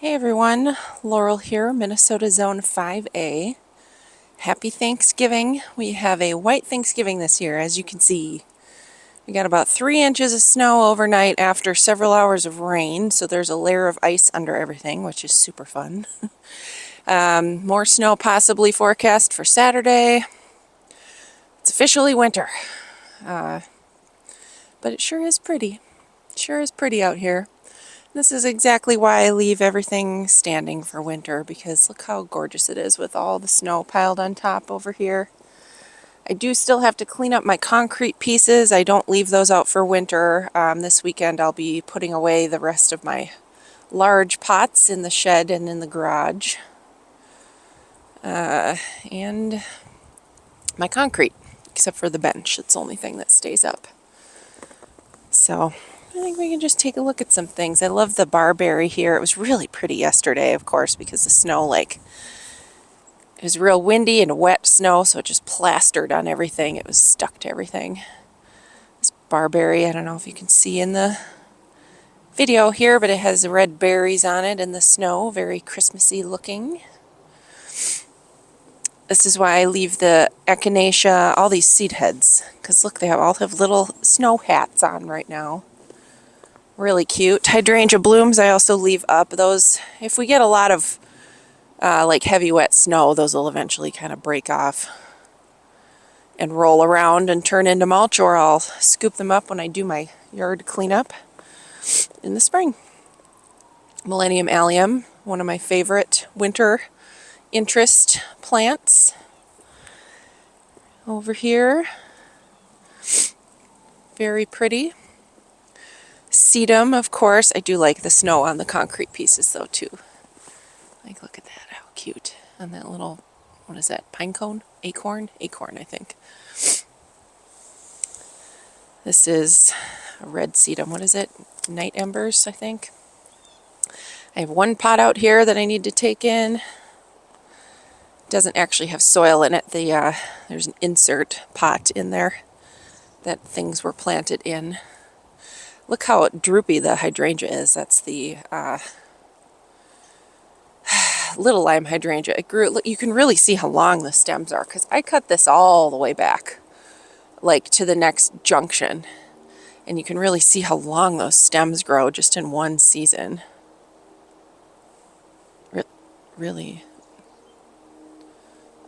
Hey everyone, Laurel here, Minnesota Zone 5A. Happy Thanksgiving. We have a white Thanksgiving this year, as you can see. We got about 3 inches of snow overnight after several hours of rain, so there's a layer of ice under everything, which is super fun. More snow possibly forecast for Saturday. It's officially winter, but it sure is pretty. Sure is pretty out here. This is exactly why I leave everything standing for winter, because look how gorgeous it is with all the snow piled on top over here. I do still have to clean up my concrete pieces. I don't leave those out for winter. This weekend I'll be putting away the rest of my large pots in the shed and in the garage. And my concrete, except for the bench. It's the only thing that stays up. So I think we can just take a look at some things. I love the barberry here. It was really pretty yesterday, of course, because the snow, it was real windy and wet snow, so it just plastered on everything. It was stuck to everything. This barberry, I don't know if you can see in the video here, but it has red berries on it in the snow, very Christmassy looking. This is why I leave the echinacea, all these seed heads, because look, they all have little snow hats on right now. Really cute. Hydrangea blooms I also leave up. Those, if we get a lot of heavy wet snow, those will eventually kind of break off and roll around and turn into mulch, or I'll scoop them up when I do my yard cleanup in the spring. Millennium allium, one of my favorite winter interest plants. Over here, very pretty. Sedum, of course. I do like the snow on the concrete pieces though too. Like, look at that, how cute. And that little, what is that, pine cone? Acorn? Acorn, I think. This is a red sedum. What is it? Night embers, I think. I have one pot out here that I need to take in. It doesn't actually have soil in it. There's an insert pot in there that things were planted in. Look how droopy the hydrangea is. That's the little lime hydrangea. It grew. You can really see how long the stems are, because I cut this all the way back, like to the next junction, and you can really see how long those stems grow just in one season. Really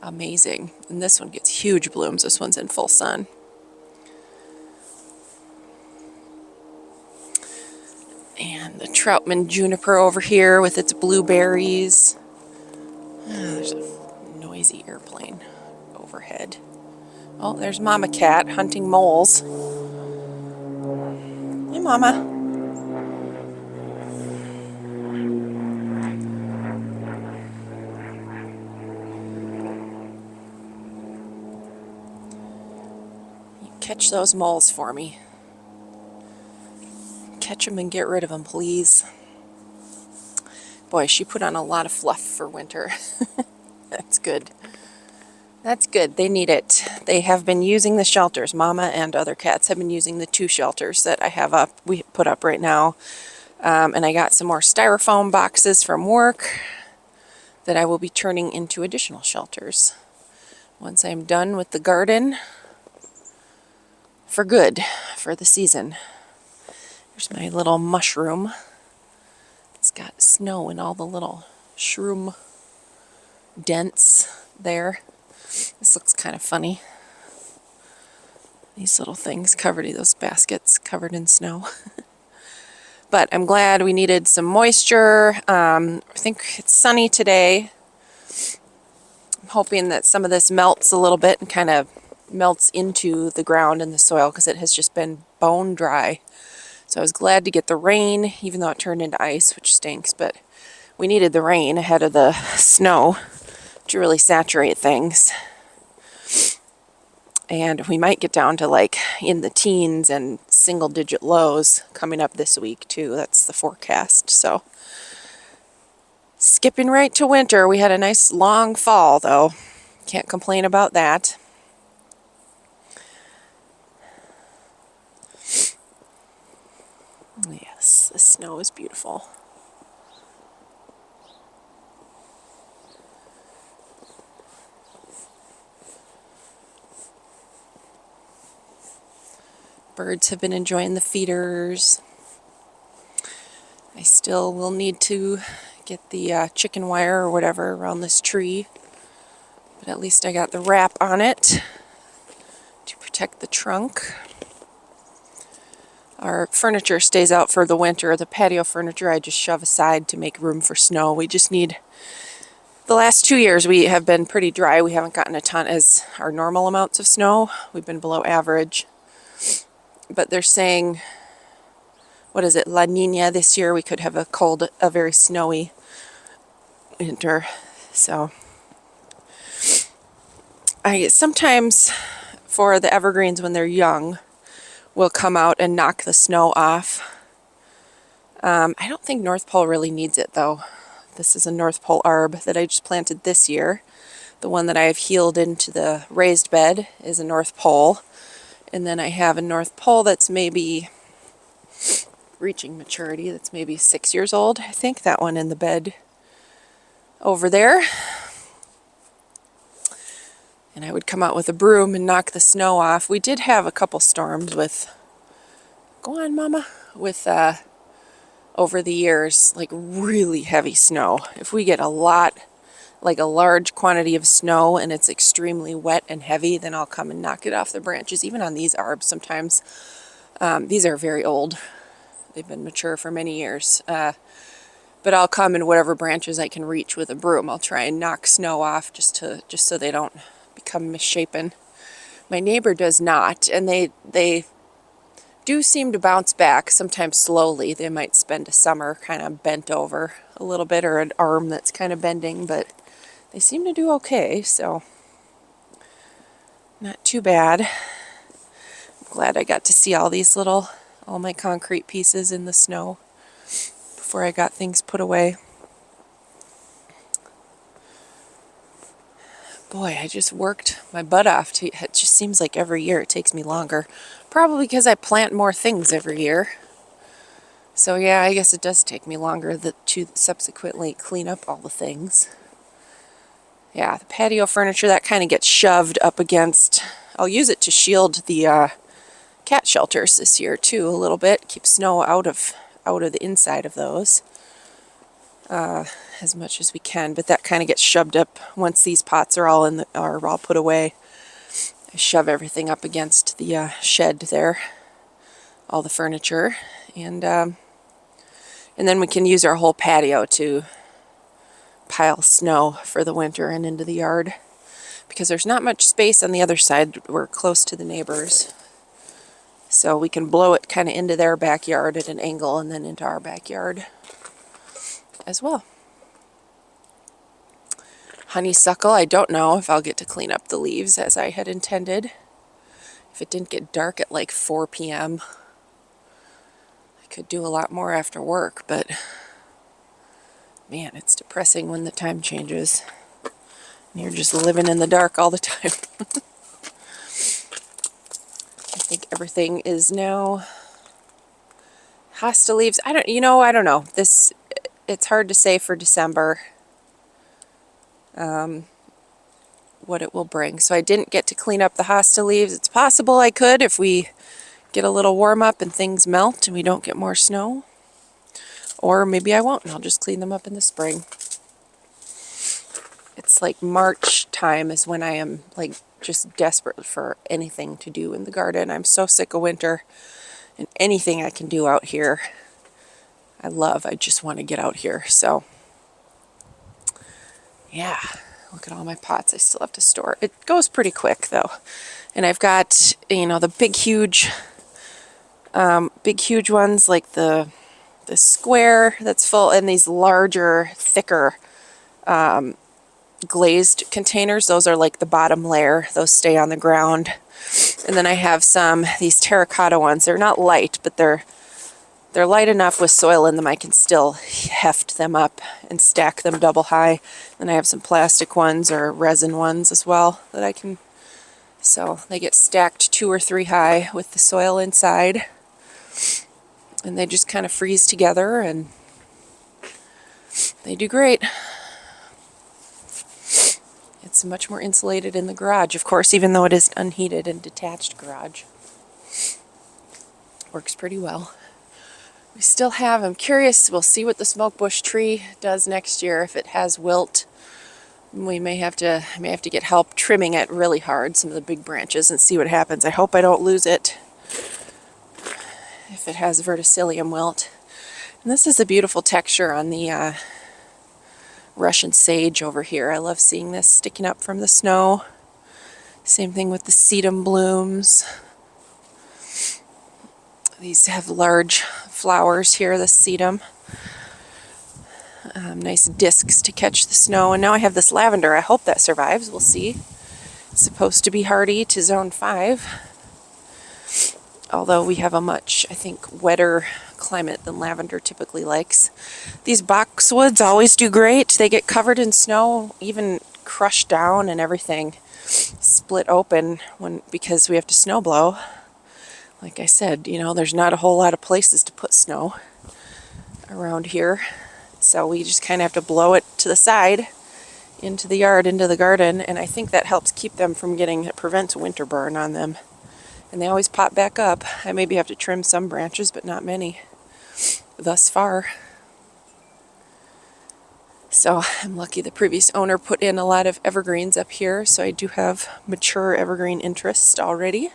amazing. And this one gets huge blooms. This one's in full sun. And the Troutman juniper over here with its blueberries. There's a noisy airplane overhead. Oh, there's Mama Cat hunting moles. Hey, Mama. You catch those moles for me. Catch them and get rid of them, please. Boy, she put on a lot of fluff for winter. That's good. That's good. They need it. They have been using the shelters. Mama and other cats have been using the 2 shelters that I have up. We put up right now. And I got some more styrofoam boxes from work that I will be turning into additional shelters once I'm done with the garden for good for the season. Here's my little mushroom. It's got snow in all the little shroom dents there. This looks kind of funny. These little things covered in those baskets covered in snow. But I'm glad. We needed some moisture. I think it's sunny today. I'm hoping that some of this melts a little bit and kind of melts into the ground and the soil, because it has just been bone dry. So I was glad to get the rain, even though it turned into ice, which stinks, but we needed the rain ahead of the snow to really saturate things. And we might get down to in the teens and single-digit lows coming up this week too. That's the forecast. So skipping right to winter. We had a nice long fall though. Can't complain about that. Yes, the snow is beautiful. Birds have been enjoying the feeders. I still will need to get the chicken wire or whatever around this tree, but at least I got the wrap on it to protect the trunk. Our furniture stays out for the winter. The patio furniture I just shove aside to make room for snow. We just need, the last 2 years we have been pretty dry. We haven't gotten a ton as our normal amounts of snow. We've been below average. But they're saying, what is it, La Nina this year, we could have a very snowy winter. So I sometimes for the evergreens when they're young, we'll come out and knock the snow off. I don't think North Pole really needs it though. This is a North Pole arb that I just planted this year. The one that I have healed into the raised bed is a North Pole. And then I have a North Pole that's maybe reaching maturity, that's maybe 6 years old. I think that one in the bed over there. And I would come out with a broom and knock the snow off. We did have a couple storms with, go on mama, with over the years, like really heavy snow. If we get a lot, like a large quantity of snow and it's extremely wet and heavy, then I'll come and knock it off the branches, even on these arbs sometimes. These are very old. They've been mature for many years. But I'll come in whatever branches I can reach with a broom. I'll try and knock snow off just so they don't become misshapen. My neighbor does not, and they do seem to bounce back, sometimes slowly. They might spend a summer kind of bent over a little bit, or an arm that's kind of bending, but they seem to do okay, so not too bad. I'm glad I got to see all my concrete pieces in the snow before I got things put away. Boy, I just worked my butt off. It just seems like every year it takes me longer. Probably because I plant more things every year. So yeah, I guess it does take me longer to subsequently clean up all the things. Yeah, the patio furniture, that kind of gets shoved up against. I'll use it to shield the cat shelters this year too a little bit. Keep snow out of the inside of those as much as we can. But that kind of gets shoved up once these pots are all all put away. I shove everything up against the shed there, all the furniture, and then we can use our whole patio to pile snow for the winter and into the yard, because there's not much space on the other side. We're close to the neighbors, so we can blow it kind of into their backyard at an angle and then into our backyard as well. Honeysuckle, I don't know if I'll get to clean up the leaves as I had intended. If it didn't get dark at like 4 p.m. I could do a lot more after work, but man, it's depressing when the time changes. You're just living in the dark all the time. I think everything is now hosta leaves. I don't know. It's hard to say for December what it will bring. So I didn't get to clean up the hosta leaves. It's possible I could if we get a little warm up and things melt and we don't get more snow. Or maybe I won't and I'll just clean them up in the spring. It's like March time is when I am like just desperate for anything to do in the garden. I'm so sick of winter, and anything I can do out here I just want to get out here. So yeah, look at all my pots I still have to store. It goes pretty quick though. And I've got, the big huge ones, like the square that's full, and these larger, thicker glazed containers. Those are like the bottom layer. Those stay on the ground. And then I have these terracotta ones. They're not light, but they're light enough with soil in them I can still heft them up and stack them double high. Then I have some plastic ones or resin ones as well that I can, so they get stacked 2 or 3 high with the soil inside. And they just kind of freeze together and they do great. It's much more insulated in the garage, of course, even though it is unheated and detached garage. Works pretty well. We still have, I'm curious, we'll see what the smoke bush tree does next year. If it has wilt, we may have to get help trimming it really hard, some of the big branches, and see what happens. I hope I don't lose it if it has verticillium wilt. And this is a beautiful texture on the Russian sage over here. I love seeing this sticking up from the snow. Same thing with the sedum blooms. These have large flowers here, the sedum. Nice discs to catch the snow. And now I have this lavender. I hope that survives. We'll see. It's supposed to be hardy to zone 5. Although we have a much, I think, wetter climate than lavender typically likes. These boxwoods always do great. They get covered in snow, even crushed down and everything, split open because we have to snow blow. Like I said, you know, there's not a whole lot of places to put snow around here. So we just kind of have to blow it to the side, into the yard, into the garden, and I think that helps keep them from it prevents winter burn on them. And they always pop back up. I maybe have to trim some branches, but not many thus far. So I'm lucky the previous owner put in a lot of evergreens up here, so I do have mature evergreen interest already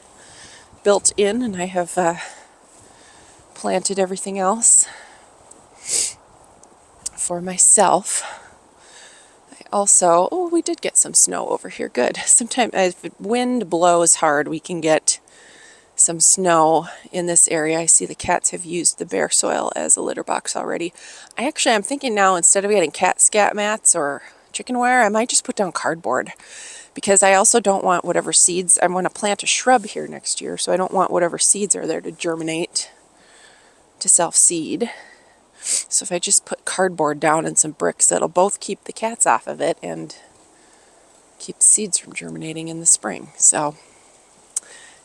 built in, and I have planted everything else for myself. I also, oh, we did get some snow over here. Good. Sometimes if the wind blows hard, we can get some snow in this area. I see the cats have used the bare soil as a litter box already. I'm thinking now, instead of getting cat scat mats or chicken wire, I might just put down cardboard, because I also don't want whatever seeds, I want to plant a shrub here next year, so I don't want whatever seeds are there to germinate, to self-seed. So if I just put cardboard down and some bricks, that'll both keep the cats off of it and keep seeds from germinating in the spring. So,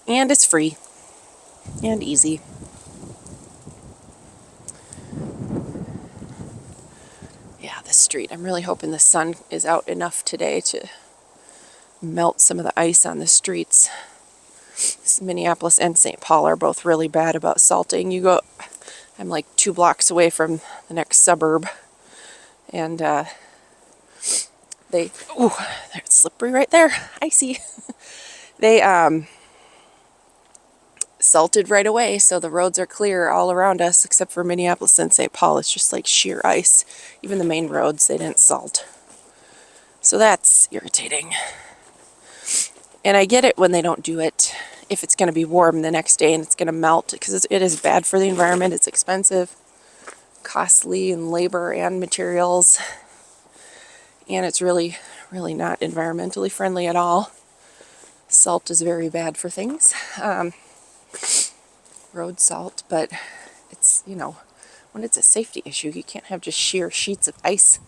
and it's free and easy. Yeah, the street. I'm really hoping the sun is out enough today to melt some of the ice on the streets. Minneapolis and St. Paul are both really bad about salting. I'm like 2 blocks away from the next suburb, and it's slippery right there, icy. They salted right away, so the roads are clear all around us except for Minneapolis and St. Paul. It's just like sheer ice. Even the main roads, they didn't salt. So that's irritating. And I get it when they don't do it if it's going to be warm the next day and it's going to melt, because it is bad for the environment. It's expensive, costly in labor and materials, and it's really, really not environmentally friendly at all. Salt is very bad for things, road salt, but it's, you know, when it's a safety issue, you can't have just sheer sheets of ice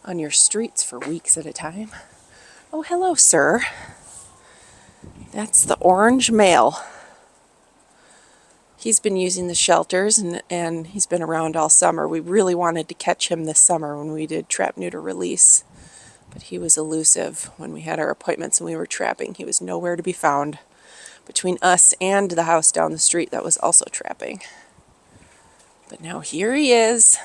on your streets for weeks at a time. Oh, hello, sir. That's the orange male. He's been using the shelters, and he's been around all summer. We really wanted to catch him this summer when we did trap, neuter, release, but he was elusive when we had our appointments and we were trapping. He was nowhere to be found between us and the house down the street that was also trapping. But now here he is.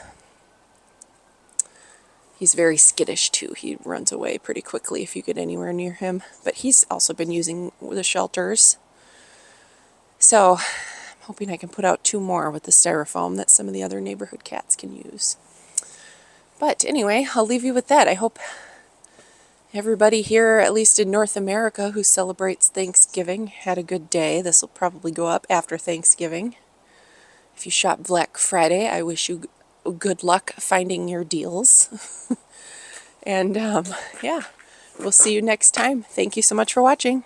He's very skittish too. He runs away pretty quickly if you get anywhere near him. But he's also been using the shelters. So I'm hoping I can put out 2 more with the styrofoam that some of the other neighborhood cats can use. But anyway, I'll leave you with that. I hope everybody here, at least in North America, who celebrates Thanksgiving, had a good day. This will probably go up after Thanksgiving. If you shop Black Friday, I wish you good luck finding your deals. And yeah, we'll see you next time. Thank you so much for watching.